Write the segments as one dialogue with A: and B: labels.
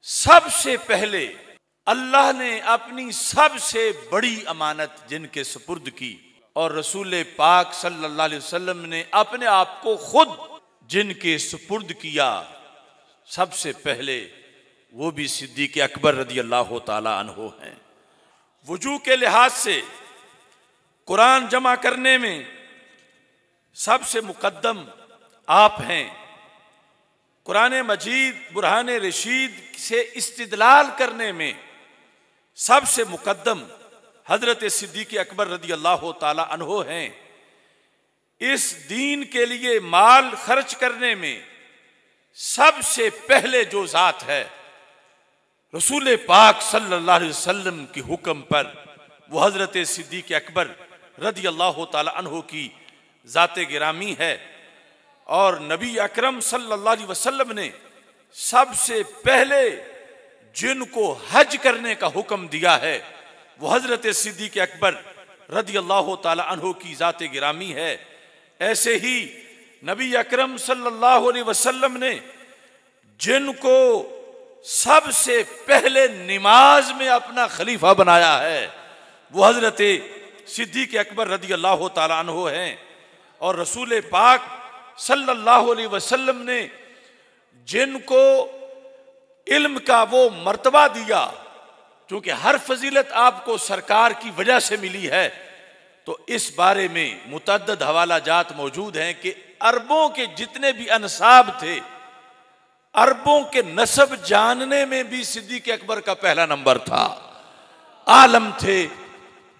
A: सबसे पहले अल्लाह ने अपनी सबसे बड़ी अमानत जिनके सुपुर्द की और रसूल पाक सल्लल्लाहु अलैहि वसल्लम ने अपने आप को खुद जिनके सुपुर्द किया, सबसे पहले वो भी सिद्दीक़ अकबर रदी अल्लाह ताला अन्हो हैं। वजू के लिहाज से कुरान जमा करने में सबसे मुकद्दम आप हैं। कुरान मजीद बुरहान रशीद से इस्तिदलाल करने में सबसे मुकद्दम हजरत सिद्दीक़ अकबर रदी अल्लाह ताला अन्हो हैं। इस दीन के लिए माल खर्च करने में सबसे पहले जो जात है रसूल पाक सल्लल्लाहु अलैहि वसल्लम के हुक्म पर वो हजरत सिद्दीक़ अकबर रदी अल्लाह ताला अन्हो की जाते गिरामी है। और नबी अकरम सल्लल्लाहु अलैहि वसल्लम ने सबसे पहले जिनको हज करने का हुक्म दिया है वो हजरत सिद्दीक़ अकबर रदी अल्लाह ताला अन्हो की जाते गिरामी है। ऐसे ही नबी अकरम सल्लल्लाहु अलैहि वसल्लम ने जिनको सबसे पहले नमाज में अपना खलीफा बनाया है वो हजरत सिद्दीक़ अकबर रदी अल्लाह ताला अन्हो हैं। और रसूल पाक सल्लल्लाहु अलैहि वसल्लम ने जिनको इल्म का वो मर्तबा दिया, क्योंकि हर फजीलत आपको सरकार की वजह से मिली है, तो इस बारे में मुतअद्दिद हवाला जात मौजूद हैं कि अरबों के जितने भी अनसाब थे, अरबों के नस्ब जानने में भी सिद्दीक़ अकबर का पहला नंबर था। आलम थे,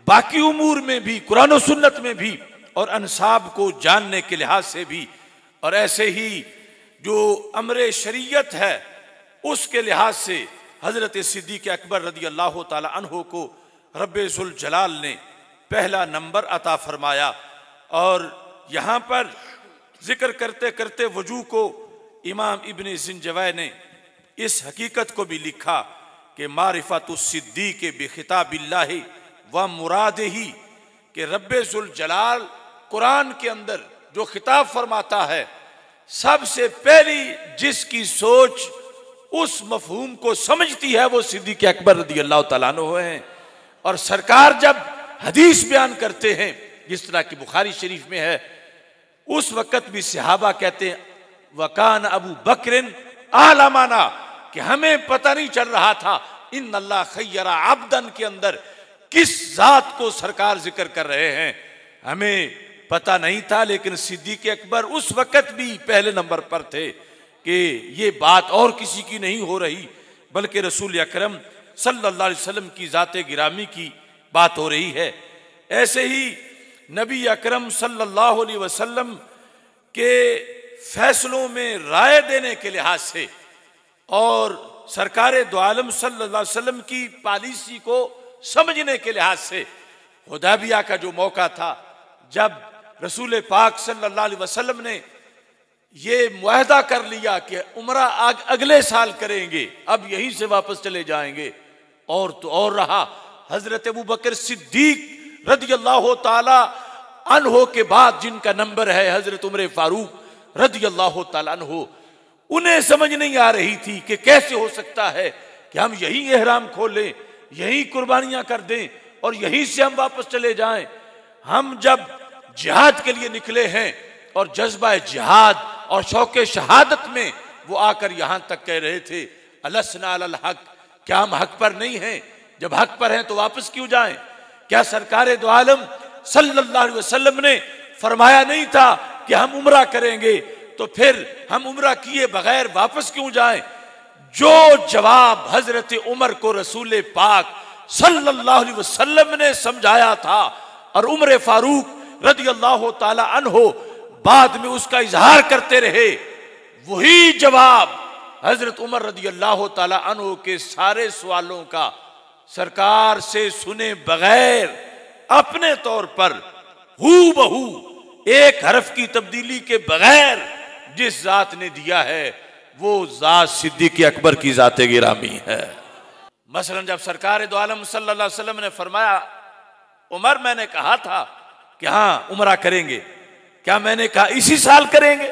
A: बाकी उमूर में भी, कुरान और सुन्नत में भी, और अनसाब को जानने के लिहाज से भी, और ऐसे ही जो अमरे शरीयत है उसके लिहाज से हजरत सिद्दीक़ अकबर रदी अल्लाह ताला अन्हो को रब्बे ज़ुल जलाल ने पहला नंबर अता फरमाया। और यहाँ पर जिक्र करते करते वजू को इमाम इब्न ज़िंजवै ने इस हकीकत को भी लिखा कि मारिफतुस सिद्दीक़ बिखिताबिल्लाहि व मुरादिही, कि रब्बे ज़ुल जलाल कुरान के अंदर जो खिताब फरमाता है, सबसे पहली जिसकी सोच उस मफहूम को समझती है वो सिद्दीक़ अकबर रदी अल्लाह ताला अन्हु हैं। और सरकार जब हदीस बयान करते हैं, जिस तरह की बुखारी शरीफ में है, उस वक़्त भी सहाबा कहते हैं वकान अबू बकरिन आलमाना, कि हमें पता नहीं चल रहा था इन अल्लाह खैरा अब्दन के अंदर किस जात को सरकार जिक्र कर रहे हैं, हमें पता नहीं था। लेकिन सिद्दीक़ अकबर उस वक़्त भी पहले नंबर पर थे कि ये बात और किसी की नहीं हो रही, बल्कि रसूल अकरम सल्लल्लाहु अलैहि वसल्लम की जाते गिरामी की बात हो रही है। ऐसे ही नबी अकरम सल्लल्लाहु अलैहि वसल्लम के फैसलों में राय देने के लिहाज से और सरकार दो आलम सल्लल्लाहु अलैहि वसल्लम की पॉलिसी को समझने के लिहाज से हुदैबिया का जो मौका था, जब रसूल पाक सल्लल्लाहु अलैहि वसल्लम ने ये मुआहदा कर लिया कि उम्रा अगले साल करेंगे, अब यहीं से वापस चले जाएंगे, और तो और रहा हजरत अबू बकर सिद्दीक रदी अल्लाह ताला अन्हो के बाद जिनका नंबर है हजरत उमर फारूक रदी अल्लाह ताला अन्हो, उन्हें समझ नहीं आ रही थी कि कैसे हो सकता है कि हम यहीं एहराम खोलें, यहीं कुर्बानियां कर दें और यहीं से हम वापस चले जाएं। हम जब जिहाद के लिए निकले हैं और जज्बा जिहाद और शौक़ शहादत में वो आकर यहां तक कह रहे थे अलसना अलल हक, क्या हम हक पर नहीं हैं? जब हक पर हैं तो वापस क्यों जाएं? क्या सरकार दो आलम सल्लल्लाहु अलैहि वसल्लम ने फरमाया नहीं था कि हम उम्रा करेंगे, तो फिर हम उम्रा किए बगैर वापस क्यों जाएं? जो जवाब हजरत उमर को रसूल पाक सल्लल्लाहु अलैहि वसल्लम ने समझाया था और उमर फारूक रदी अल्लाह ताला अन्हो बाद में उसका इजहार करते रहे, वही जवाब हजरत उमर रदी अल्लाह ताला अन्हो के सारे सवालों का सरकार से सुने बगैर अपने तौर पर हूबहू एक हरफ की तब्दीली के बगैर जिस जात ने दिया है वो जात सिद्दीक़ अकबर की जाते गिरामी है। मसलन जब सरकार दो आलम सल्लल्लाहु अलैहि वसल्लम ने फरमाया उमर मैंने कहा था कि हाँ उमरा करेंगे, क्या मैंने कहा इसी साल करेंगे?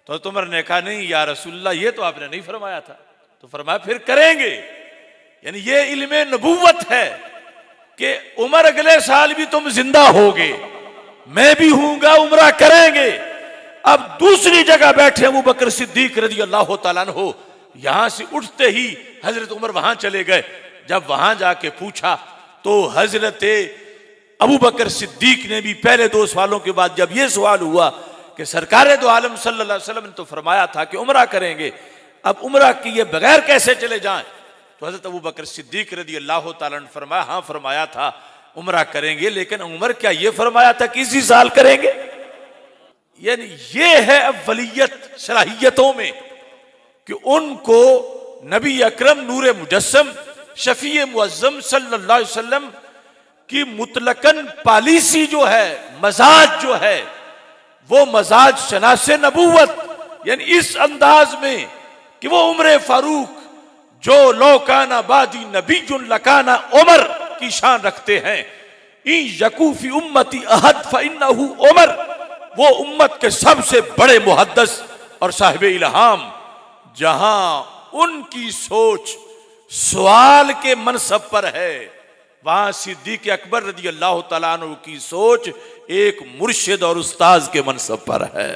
A: तो उमर ने कहा नहीं या रसूलल्लाह, ये तो आपने नहीं फरमाया था, तो फरमाया फिर करेंगे। यानी ये इल्मे नबूवत है कि उमर अगले साल भी तुम जिंदा होगे, मैं भी हूंगा, उम्रा करेंगे। अब दूसरी जगह बैठे अबू बकर सिद्दीक रज़ी अल्लाह तआला अन्हु, यहां से उठते ही हजरत उमर वहां चले गए। जब वहां जाके पूछा तो हजरत अबू बकर सिद्दीक ने भी पहले 2 सवालों के बाद जब यह सवाल हुआ कि सरकार दो आलम सल्लल्लाहु अलैहि वसल्लम ने तो फरमाया था कि उम्रा करेंगे, अब उम्रा किए बगैर कैसे चले जाएं, तो हजरत अबू बकर सिद्दीक रज़ी अल्लाह तआला अन्हु फरमाया, हाँ फरमाया था उम्रा करेंगे, लेकिन उमर क्या ये फरमाया था कि इसी साल करेंगे। यानी ये है अव्वलियत सलाहियतों में कि उनको नबी अकरम नूर मुजस्सम शफी मुअज्जम सल्लल्लाहु अलैहि वसल्लम की मुतलकन पॉलिसी जो है, मजाज जो है, वो मजाज शनासे नबूवत, यानी इस अंदाज में कि वो उम्र फारूक जो लौकाना बादी नबीजुन लकाना उमर की शान रखते हैं। इन यकूफी उम्मती अहद फइन्नहु उमर, वो उम्मत के सबसे बड़े मुहद्दिस और साहिब इल्हाम, जहां उनकी सोच सवाल के मनसब पर है, वहां सिद्दीक अकबर रज़ी अल्लाह तआला अन्हु की सोच एक मुर्शिद और उस्ताज के मनसब पर है।